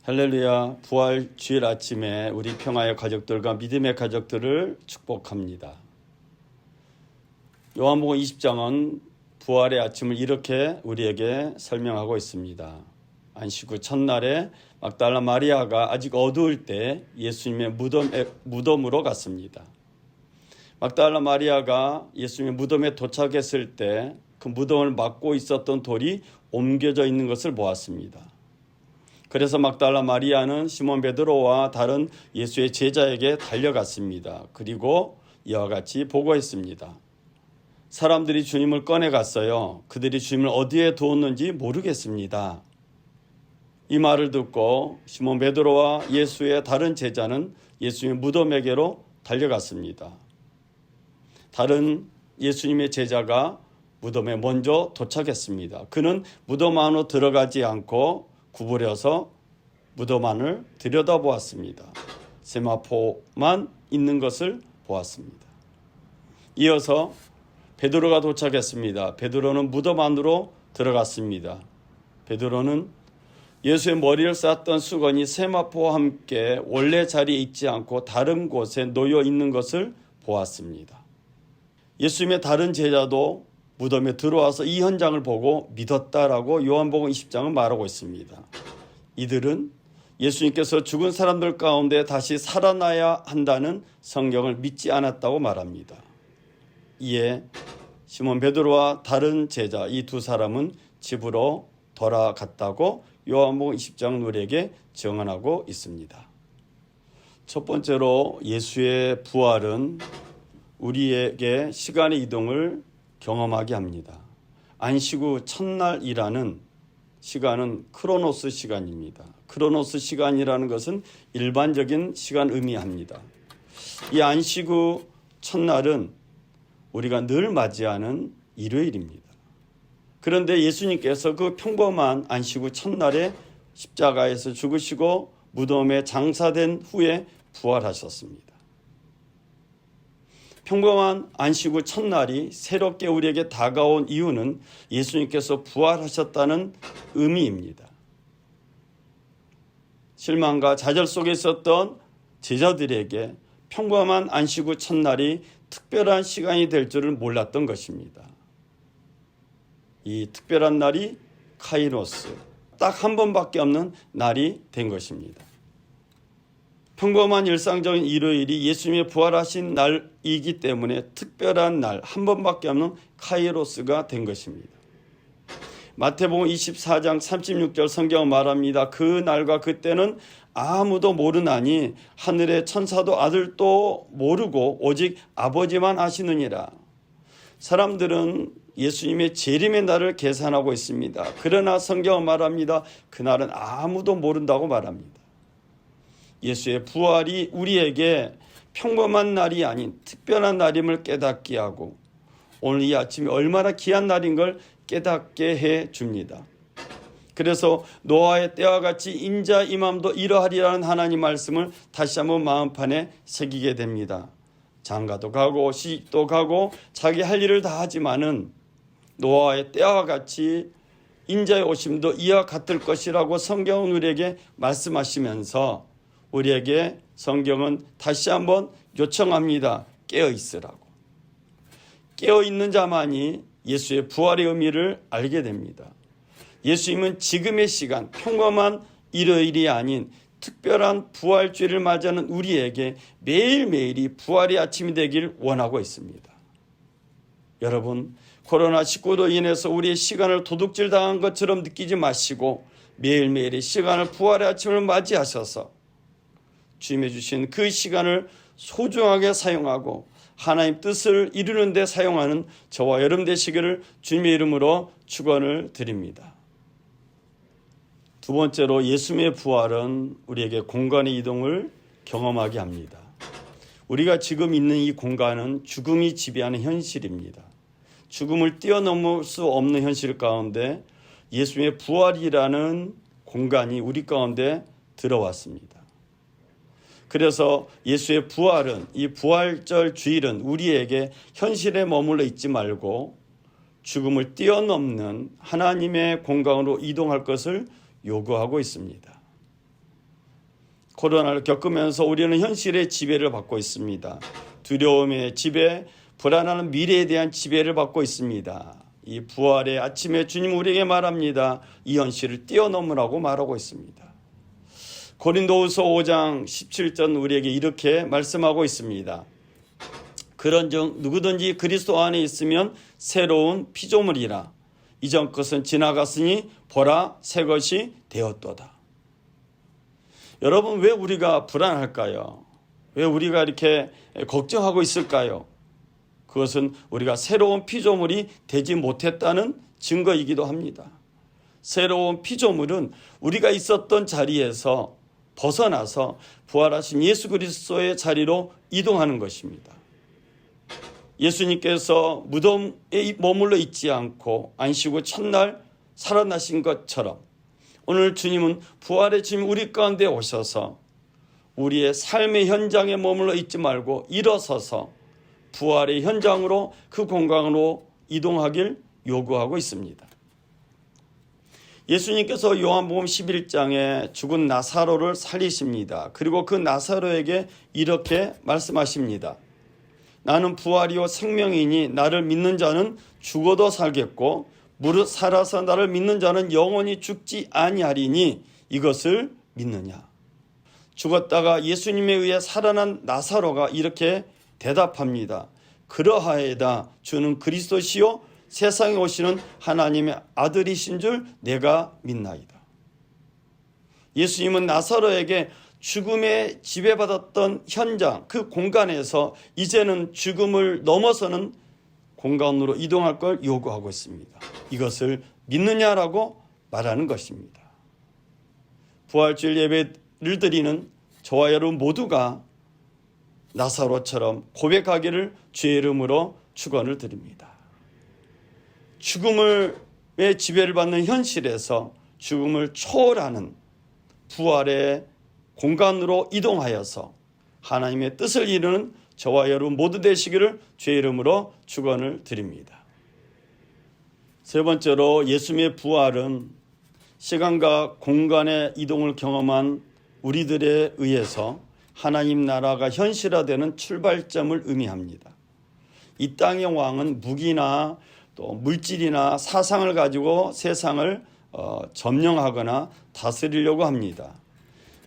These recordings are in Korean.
할렐루야. 부활 주일 아침에 우리 평화의 가족들과 믿음의 가족들을 축복합니다. 요한복음 20장은 부활의 아침을 이렇게 우리에게 설명하고 있습니다. 안식 후 첫날에 막달라 마리아가 아직 어두울 때 예수님의 무덤으로 갔습니다. 막달라 마리아가 예수님의 무덤에 도착했을 때 그 무덤을 막고 있었던 돌이 옮겨져 있는 것을 보았습니다. 그래서 막달라 마리아는 시몬 베드로와 다른 예수의 제자에게 달려갔습니다. 그리고 이와 같이 보고했습니다. 사람들이 주님을 꺼내갔어요. 그들이 주님을 어디에 두었는지 모르겠습니다. 이 말을 듣고 시몬 베드로와 예수의 다른 제자는 예수님의 무덤에게로 달려갔습니다. 다른 예수님의 제자가 무덤에 먼저 도착했습니다. 그는 무덤 안으로 들어가지 않고 구부려서 무덤 안을 들여다보았습니다. 세마포만 있는 것을 보았습니다. 이어서 베드로가 도착했습니다. 베드로는 무덤 안으로 들어갔습니다. 베드로는 예수의 머리를 쌓았던 수건이 세마포와 함께 원래 자리에 있지 않고 다른 곳에 놓여 있는 것을 보았습니다. 예수님의 다른 제자도 무덤에 들어와서 이 현장을 보고 믿었다라고 요한복음 20장은 말하고 있습니다. 이들은 예수님께서 죽은 사람들 가운데 다시 살아나야 한다는 성경을 믿지 않았다고 말합니다. 이에 시몬 베드로와 다른 제자 이 두 사람은 집으로 돌아갔다고 요한복음 20장 우리에게 증언하고 있습니다. 첫 번째로 예수의 부활은 우리에게 시간의 이동을 경험하게 합니다. 안식 후 첫날이라는 시간은 크로노스 시간입니다. 크로노스 시간이라는 것은 일반적인 시간 의미합니다. 이 안식 후 첫날은 우리가 늘 맞이하는 일요일입니다. 그런데 예수님께서 그 평범한 안식 후 첫날에 십자가에서 죽으시고 무덤에 장사된 후에 부활하셨습니다. 평범한 안식 후 첫날이 새롭게 우리에게 다가온 이유는 예수님께서 부활하셨다는 의미입니다. 실망과 좌절 속에 있었던 제자들에게 평범한 안식 후 첫날이 특별한 시간이 될 줄을 몰랐던 것입니다. 이 특별한 날이 카이로스, 딱 한 번밖에 없는 날이 된 것입니다. 평범한 일상적인 일요일이 예수님의 부활하신 날이기 때문에 특별한 날, 한 번밖에 없는 카이로스가 된 것입니다. 마태복음 24장 36절 성경은 말합니다. 그 날과 그때는 아무도 모르나니 하늘의 천사도 아들도 모르고 오직 아버지만 아시느니라. 사람들은 예수님의 재림의 날을 계산하고 있습니다. 그러나 성경은 말합니다. 그날은 아무도 모른다고 말합니다. 예수의 부활이 우리에게 평범한 날이 아닌 특별한 날임을 깨닫게 하고 오늘 이 아침이 얼마나 귀한 날인 걸 깨닫게 해 줍니다. 그래서 노아의 때와 같이 인자 임함도 이러하리라는 하나님 말씀을 다시 한번 마음판에 새기게 됩니다. 장가도 가고 시집도 가고 자기 할 일을 다 하지만은 노아의 때와 같이 인자의 오심도 이와 같을 것이라고 성경은 우리에게 말씀하시면서 우리에게 성경은 다시 한번 요청합니다. 깨어 있으라고. 깨어 있는 자만이 예수의 부활의 의미를 알게 됩니다. 예수님은 지금의 시간, 평범한 일요일이 아닌 특별한 부활주의를 맞이하는 우리에게 매일매일이 부활의 아침이 되길 원하고 있습니다. 여러분, 코로나19로 인해서 우리의 시간을 도둑질 당한 것처럼 느끼지 마시고 매일매일의 시간을 부활의 아침을 맞이하셔서 주님이 주신 그 시간을 소중하게 사용하고 하나님 뜻을 이루는 데 사용하는 저와 여러분 되시기를 주님의 이름으로 축원을 드립니다. 두 번째로 예수님의 부활은 우리에게 공간의 이동을 경험하게 합니다. 우리가 지금 있는 이 공간은 죽음이 지배하는 현실입니다. 죽음을 뛰어넘을 수 없는 현실 가운데 예수님의 부활이라는 공간이 우리 가운데 들어왔습니다. 그래서 예수의 부활은, 이 부활절 주일은 우리에게 현실에 머물러 있지 말고 죽음을 뛰어넘는 하나님의 공간으로 이동할 것을 요구하고 있습니다. 코로나를 겪으면서 우리는 현실의 지배를 받고 있습니다. 두려움의 지배, 불안한 미래에 대한 지배를 받고 있습니다. 이 부활의 아침에 주님 우리에게 말합니다. 이 현실을 뛰어넘으라고 말하고 있습니다. 고린도후서 5장 17절 우리에게 이렇게 말씀하고 있습니다. 그런즉 누구든지 그리스도 안에 있으면 새로운 피조물이라. 이전 것은 지나갔으니 보라 새 것이 되었도다. 여러분, 왜 우리가 불안할까요? 왜 우리가 이렇게 걱정하고 있을까요? 그것은 우리가 새로운 피조물이 되지 못했다는 증거이기도 합니다. 새로운 피조물은 우리가 있었던 자리에서 벗어나서 부활하신 예수 그리스도의 자리로 이동하는 것입니다. 예수님께서 무덤에 머물러 있지 않고 안식후 첫날 살아나신 것처럼 오늘 주님은 부활의 주님 우리 가운데 오셔서 우리의 삶의 현장에 머물러 있지 말고 일어서서 부활의 현장으로 그 공간으로 이동하길 요구하고 있습니다. 예수님께서 요한복음 11장에 죽은 나사로를 살리십니다. 그리고 그 나사로에게 이렇게 말씀하십니다. 나는 부활이요 생명이니 나를 믿는 자는 죽어도 살겠고 무릇 살아서 나를 믿는 자는 영원히 죽지 아니하리니 이것을 믿느냐. 죽었다가 예수님에 의해 살아난 나사로가 이렇게 대답합니다. 그러하에다 주는 그리스도시요 세상에 오시는 하나님의 아들이신 줄 내가 믿나이다. 예수님은 나사로에게 죽음에 지배받았던 현장, 그 공간에서 이제는 죽음을 넘어서는 공간으로 이동할 걸 요구하고 있습니다. 이것을 믿느냐라고 말하는 것입니다. 부활주일 예배를 드리는 저와 여러분 모두가 나사로처럼 고백하기를 주의 이름으로 축원을 드립니다. 죽음의 지배를 받는 현실에서 죽음을 초월하는 부활의 공간으로 이동하여서 하나님의 뜻을 이루는 저와 여러분 모두 되시기를 주의 이름으로 축원을 드립니다. 세 번째로 예수님의 부활은 시간과 공간의 이동을 경험한 우리들에 의해서 하나님 나라가 현실화되는 출발점을 의미합니다. 이 땅의 왕은 무기나 또 물질이나 사상을 가지고 세상을 점령하거나 다스리려고 합니다.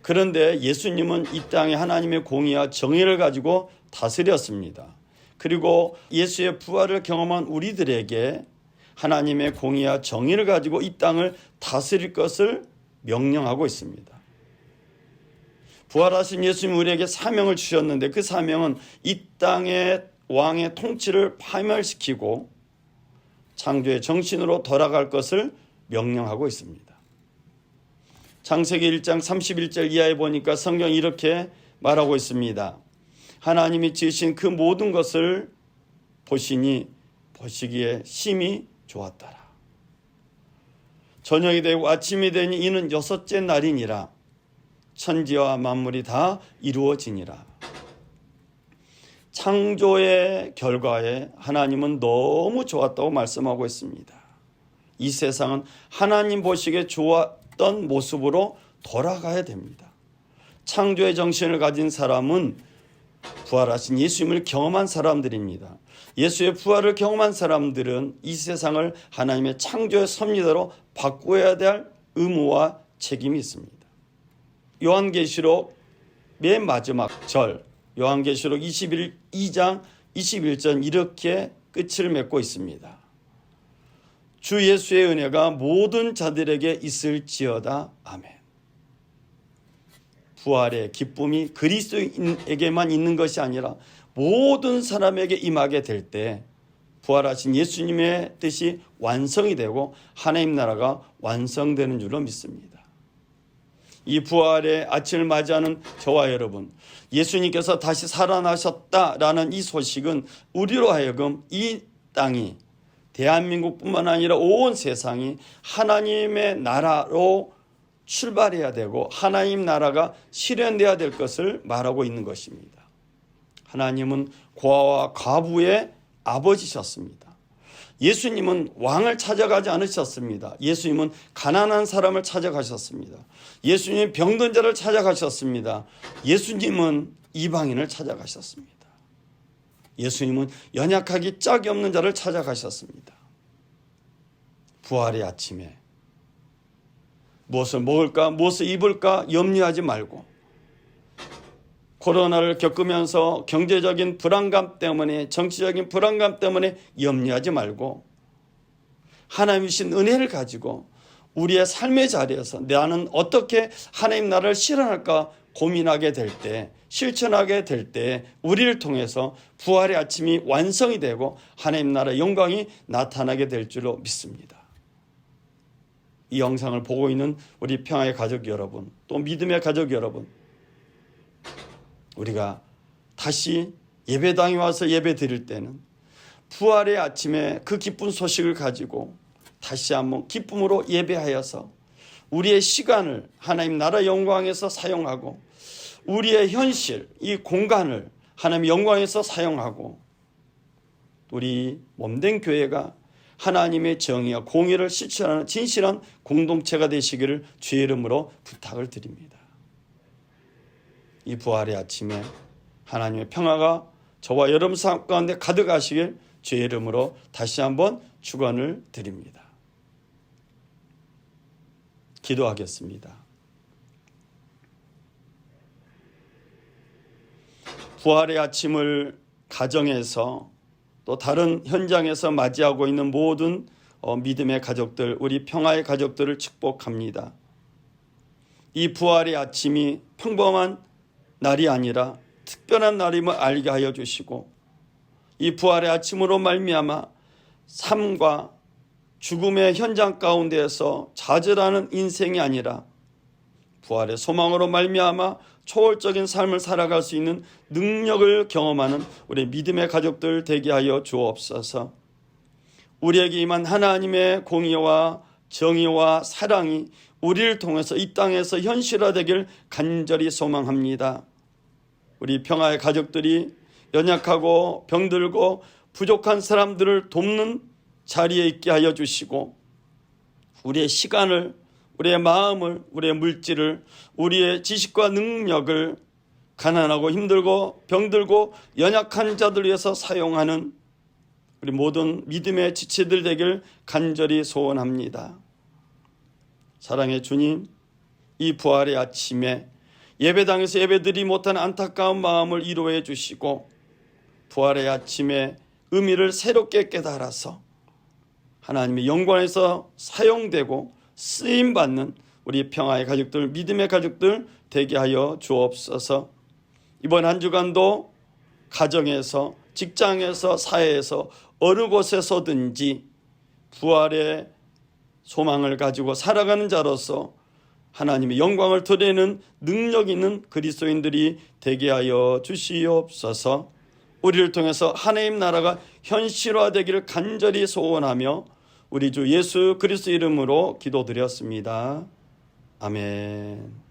그런데 예수님은 이 땅에 하나님의 공의와 정의를 가지고 다스렸습니다. 그리고 예수의 부활을 경험한 우리들에게 하나님의 공의와 정의를 가지고 이 땅을 다스릴 것을 명령하고 있습니다. 부활하신 예수님 우리에게 사명을 주셨는데 그 사명은 이 땅의 왕의 통치를 파멸시키고 창조의 정신으로 돌아갈 것을 명령하고 있습니다. 창세기 1장 31절 이하에 보니까 성경이 이렇게 말하고 있습니다. 하나님이 지으신 그 모든 것을 보시니 보시기에 심히 좋았더라. 저녁이 되고 아침이 되니 이는 여섯째 날이니라. 천지와 만물이 다 이루어지니라. 창조의 결과에 하나님은 너무 좋았다고 말씀하고 있습니다. 이 세상은 하나님 보시기에 좋았던 모습으로 돌아가야 됩니다. 창조의 정신을 가진 사람은 부활하신 예수님을 경험한 사람들입니다. 예수의 부활을 경험한 사람들은 이 세상을 하나님의 창조의 섭리대로 바꾸어야 될 의무와 책임이 있습니다. 요한계시록 맨 마지막 절 요한계시록 2장 21절 이렇게 끝을 맺고 있습니다. 주 예수의 은혜가 모든 자들에게 있을지어다. 아멘. 부활의 기쁨이 그리스도인에게만 있는 것이 아니라 모든 사람에게 임하게 될 때 부활하신 예수님의 뜻이 완성이 되고 하나님 나라가 완성되는 줄로 믿습니다. 이 부활의 아침을 맞이하는 저와 여러분, 예수님께서 다시 살아나셨다라는 이 소식은 우리로 하여금 이 땅이 대한민국뿐만 아니라 온 세상이 하나님의 나라로 출발해야 되고 하나님 나라가 실현돼야 될 것을 말하고 있는 것입니다. 하나님은 고아와 과부의 아버지셨습니다. 예수님은 왕을 찾아가지 않으셨습니다. 예수님은 가난한 사람을 찾아가셨습니다. 예수님은 병든 자를 찾아가셨습니다. 예수님은 이방인을 찾아가셨습니다. 예수님은 연약하기 짝이 없는 자를 찾아가셨습니다. 부활의 아침에 무엇을 먹을까, 무엇을 입을까 염려하지 말고, 코로나를 겪으면서 경제적인 불안감 때문에, 정치적인 불안감 때문에 염려하지 말고, 하나님 주신 은혜를 가지고 우리의 삶의 자리에서 나는 어떻게 하나님 나라를 실현할까 고민하게 될 때, 실천하게 될 때 우리를 통해서 부활의 아침이 완성이 되고 하나님 나라의 영광이 나타나게 될 줄로 믿습니다. 이 영상을 보고 있는 우리 평화의 가족 여러분, 또 믿음의 가족 여러분, 우리가 다시 예배당에 와서 예배 드릴 때는 부활의 아침에 그 기쁜 소식을 가지고 다시 한번 기쁨으로 예배하여서 우리의 시간을 하나님 나라 영광에서 사용하고, 우리의 현실, 이 공간을 하나님 영광에서 사용하고, 우리 몸된 교회가 하나님의 정의와 공의를 실천하는 진실한 공동체가 되시기를 주의 이름으로 부탁을 드립니다. 이 부활의 아침에 하나님의 평화가 저와 여러분 삶 가운데 가득하시길 주의 이름으로 다시 한번 축원을 드립니다. 기도하겠습니다. 부활의 아침을 가정에서 또 다른 현장에서 맞이하고 있는 모든 믿음의 가족들, 우리 평화의 가족들을 축복합니다. 이 부활의 아침이 평범한 날이 아니라 특별한 날임을 알게 하여 주시고, 이 부활의 아침으로 말미암아 삶과 죽음의 현장 가운데에서 좌절하는 인생이 아니라 부활의 소망으로 말미암아 초월적인 삶을 살아갈 수 있는 능력을 경험하는 우리 믿음의 가족들 되게 하여 주옵소서. 우리에게 임한 하나님의 공의와 정의와 사랑이 우리를 통해서 이 땅에서 현실화되길 간절히 소망합니다. 우리 평화의 가족들이 연약하고 병들고 부족한 사람들을 돕는 자리에 있게 하여 주시고, 우리의 시간을, 우리의 마음을, 우리의 물질을, 우리의 지식과 능력을 가난하고 힘들고 병들고 연약한 자들 위해서 사용하는 우리 모든 믿음의 지체들 되길 간절히 소원합니다. 사랑의 주님, 이 부활의 아침에 예배당에서 예배드리지 못한 안타까운 마음을 위로해 주시고, 부활의 아침에 의미를 새롭게 깨달아서 하나님의 영광에서 사용되고 쓰임받는 우리 평화의 가족들, 믿음의 가족들 되게 하여 주옵소서. 이번 한 주간도 가정에서, 직장에서, 사회에서 어느 곳에서든지 부활의 소망을 가지고 살아가는 자로서 하나님의 영광을 드러내는 능력 있는 그리스도인들이 되게 하여 주시옵소서. 우리를 통해서 하나님 나라가 현실화되기를 간절히 소원하며 우리 주 예수 그리스도 이름으로 기도드렸습니다. 아멘.